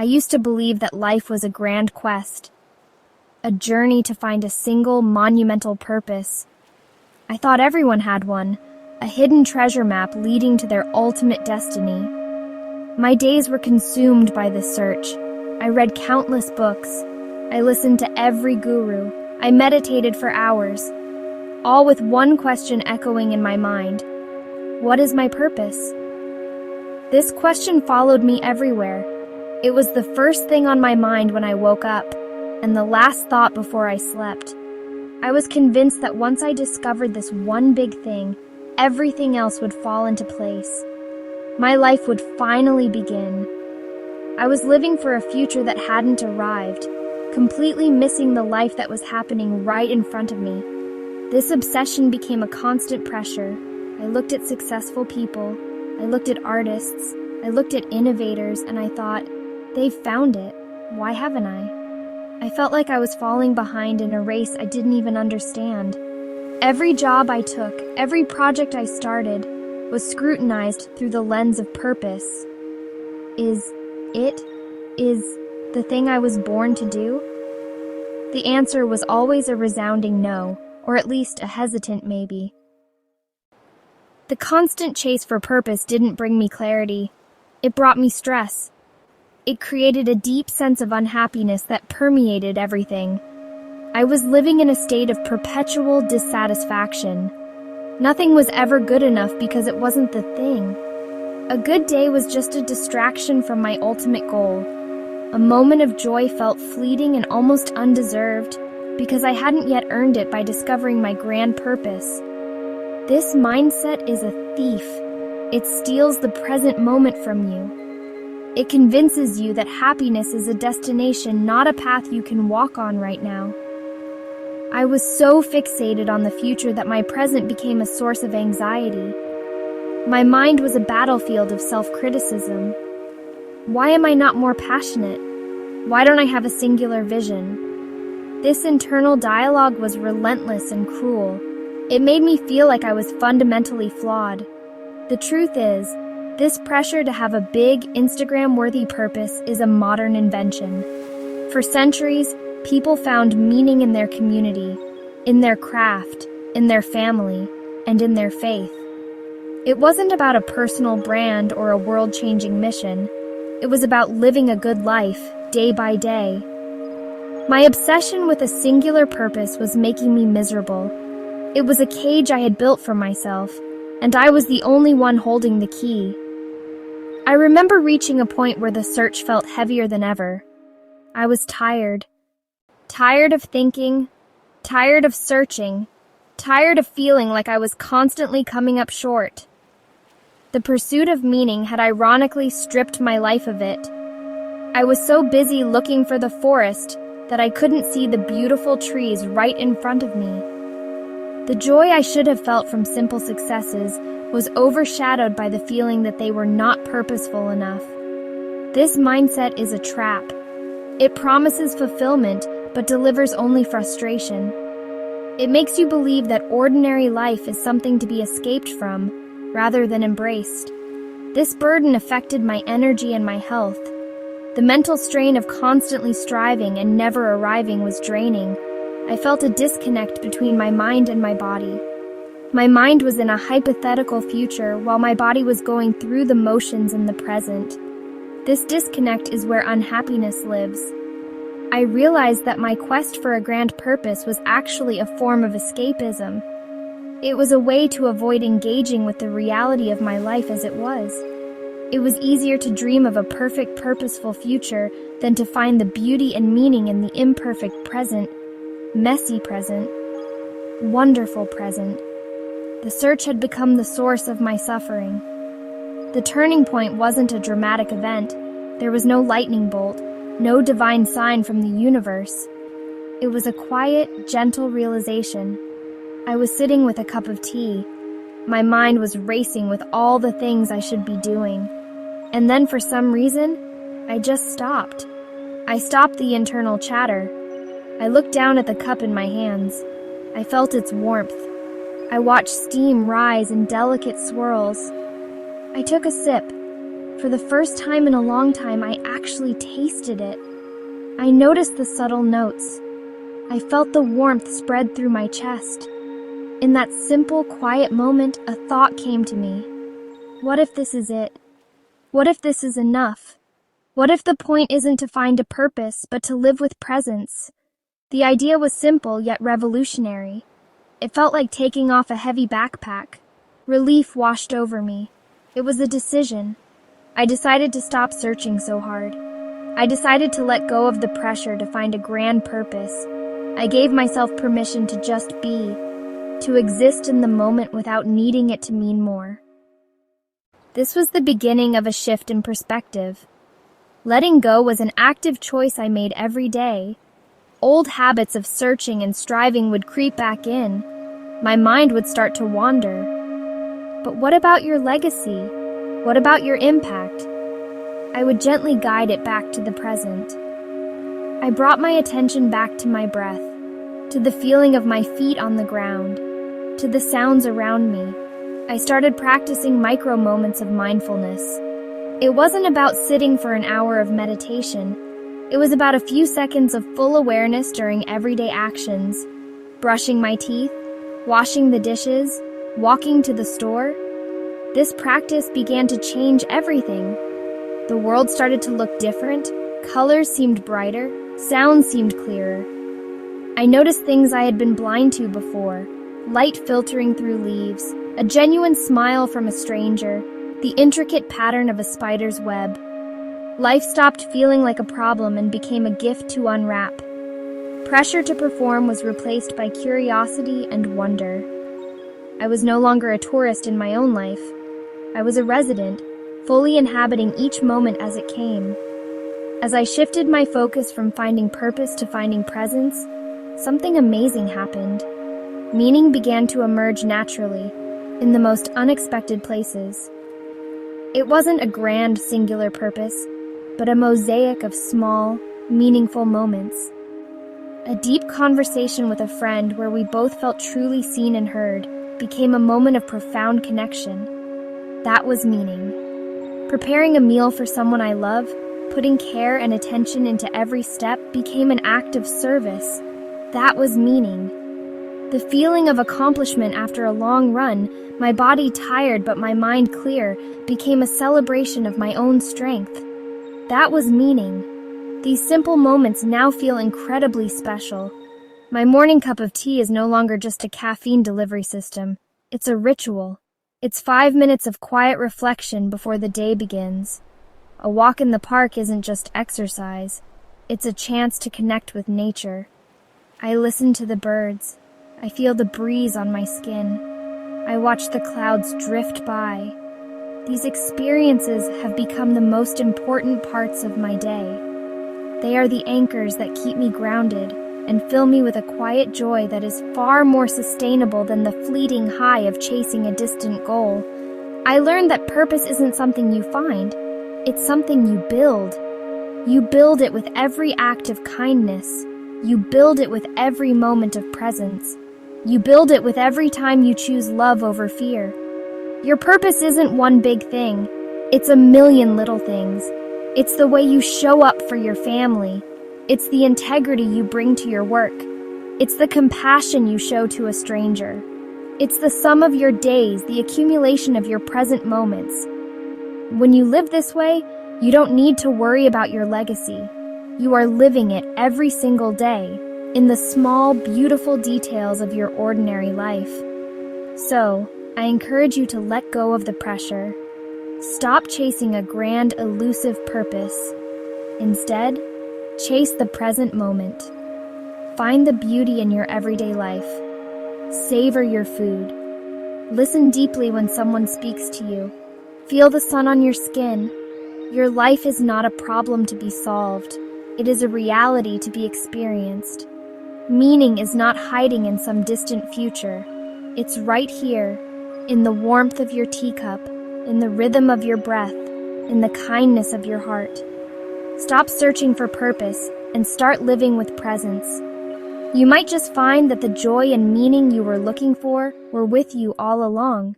I used to believe that life was a grand quest, a journey to find a single monumental purpose. I thought everyone had one, a hidden treasure map leading to their ultimate destiny. My days were consumed by this search. I read countless books. I listened to every guru. I meditated for hours, all with one question echoing in my mind. What is my purpose? This question followed me everywhere. It was the first thing on my mind when I woke up, and the last thought before I slept. I was convinced that once I discovered this one big thing, everything else would fall into place. My life would finally begin. I was living for a future that hadn't arrived, completely missing the life that was happening right in front of me. This obsession became a constant pressure. I looked at successful people, I looked at artists, I looked at innovators, and I thought, they've found it. Why haven't I? I felt like I was falling behind in a race I didn't even understand. Every job I took, every project I started, was scrutinized through the lens of purpose. Is the thing I was born to do? The answer was always a resounding no, or at least a hesitant maybe. The constant chase for purpose didn't bring me clarity. It brought me stress. It created a deep sense of unhappiness that permeated everything. I was living in a state of perpetual dissatisfaction. Nothing was ever good enough because it wasn't the thing. A good day was just a distraction from my ultimate goal. A moment of joy felt fleeting and almost undeserved because I hadn't yet earned it by discovering my grand purpose. This mindset is a thief. It steals the present moment from you. It convinces you that happiness is a destination, not a path you can walk on right now. I was so fixated on the future that my present became a source of anxiety. My mind was a battlefield of self-criticism. Why am I not more passionate? Why don't I have a singular vision? This internal dialogue was relentless and cruel. It made me feel like I was fundamentally flawed. The truth is, this pressure to have a big, Instagram-worthy purpose is a modern invention. For centuries, people found meaning in their community, in their craft, in their family, and in their faith. It wasn't about a personal brand or a world-changing mission. It was about living a good life, day by day. My obsession with a singular purpose was making me miserable. It was a cage I had built for myself, and I was the only one holding the key. I remember reaching a point where the search felt heavier than ever. I was tired. Tired of thinking, tired of searching, tired of feeling like I was constantly coming up short. The pursuit of meaning had ironically stripped my life of it. I was so busy looking for the forest that I couldn't see the beautiful trees right in front of me. The joy I should have felt from simple successes was overshadowed by the feeling that they were not purposeful enough. This mindset is a trap. It promises fulfillment, but delivers only frustration. It makes you believe that ordinary life is something to be escaped from, rather than embraced. This burden affected my energy and my health. The mental strain of constantly striving and never arriving was draining. I felt a disconnect between my mind and my body. My mind was in a hypothetical future while my body was going through the motions in the present. This disconnect is where unhappiness lives. I realized that my quest for a grand purpose was actually a form of escapism. It was a way to avoid engaging with the reality of my life as it was. It was easier to dream of a perfect, purposeful future than to find the beauty and meaning in the imperfect present, messy present, wonderful present. The search had become the source of my suffering. The turning point wasn't a dramatic event. There was no lightning bolt, no divine sign from the universe. It was a quiet, gentle realization. I was sitting with a cup of tea. My mind was racing with all the things I should be doing. And then for some reason, I just stopped. I stopped the internal chatter. I looked down at the cup in my hands. I felt its warmth. I watched steam rise in delicate swirls. I took a sip. For the first time in a long time, I actually tasted it. I noticed the subtle notes. I felt the warmth spread through my chest. In that simple, quiet moment, a thought came to me. What if this is it? What if this is enough? What if the point isn't to find a purpose, but to live with presence? The idea was simple, yet revolutionary. It felt like taking off a heavy backpack. Relief washed over me. It was a decision. I decided to stop searching so hard. I decided to let go of the pressure to find a grand purpose. I gave myself permission to just be, to exist in the moment without needing it to mean more. This was the beginning of a shift in perspective. Letting go was an active choice I made every day. Old habits of searching and striving would creep back in. My mind would start to wander. But what about your legacy? What about your impact? I would gently guide it back to the present. I brought my attention back to my breath, to the feeling of my feet on the ground, to the sounds around me. I started practicing micro moments of mindfulness. It wasn't about sitting for an hour of meditation. It was about a few seconds of full awareness during everyday actions. Brushing my teeth, washing the dishes, walking to the store. This practice began to change everything. The world started to look different, colors seemed brighter, sounds seemed clearer. I noticed things I had been blind to before, light filtering through leaves, a genuine smile from a stranger, the intricate pattern of a spider's web. Life stopped feeling like a problem and became a gift to unwrap. Pressure to perform was replaced by curiosity and wonder. I was no longer a tourist in my own life. I was a resident, fully inhabiting each moment as it came. As I shifted my focus from finding purpose to finding presence, something amazing happened. Meaning began to emerge naturally, in the most unexpected places. It wasn't a grand, singular purpose, but a mosaic of small, meaningful moments. A deep conversation with a friend where we both felt truly seen and heard became a moment of profound connection. That was meaning. Preparing a meal for someone I love, putting care and attention into every step became an act of service. That was meaning. The feeling of accomplishment after a long run, my body tired but my mind clear, became a celebration of my own strength. That was meaning. These simple moments now feel incredibly special. My morning cup of tea is no longer just a caffeine delivery system. It's a ritual. It's 5 minutes of quiet reflection before the day begins. A walk in the park isn't just exercise. It's a chance to connect with nature. I listen to the birds. I feel the breeze on my skin. I watch the clouds drift by. These experiences have become the most important parts of my day. They are the anchors that keep me grounded and fill me with a quiet joy that is far more sustainable than the fleeting high of chasing a distant goal. I learned that purpose isn't something you find, it's something you build. You build it with every act of kindness. You build it with every moment of presence. You build it with every time you choose love over fear. Your purpose isn't one big thing, it's a million little things. It's the way you show up for your family. It's the integrity you bring to your work. It's the compassion you show to a stranger. It's the sum of your days, the accumulation of your present moments. When you live this way, you don't need to worry about your legacy. You are living it every single day, in the small, beautiful details of your ordinary life. So, I encourage you to let go of the pressure. Stop chasing a grand, elusive purpose. Instead, chase the present moment. Find the beauty in your everyday life. Savor your food. Listen deeply when someone speaks to you. Feel the sun on your skin. Your life is not a problem to be solved. It is a reality to be experienced. Meaning is not hiding in some distant future. It's right here, in the warmth of your teacup, in the rhythm of your breath, in the kindness of your heart. Stop searching for purpose and start living with presence. You might just find that the joy and meaning you were looking for were with you all along.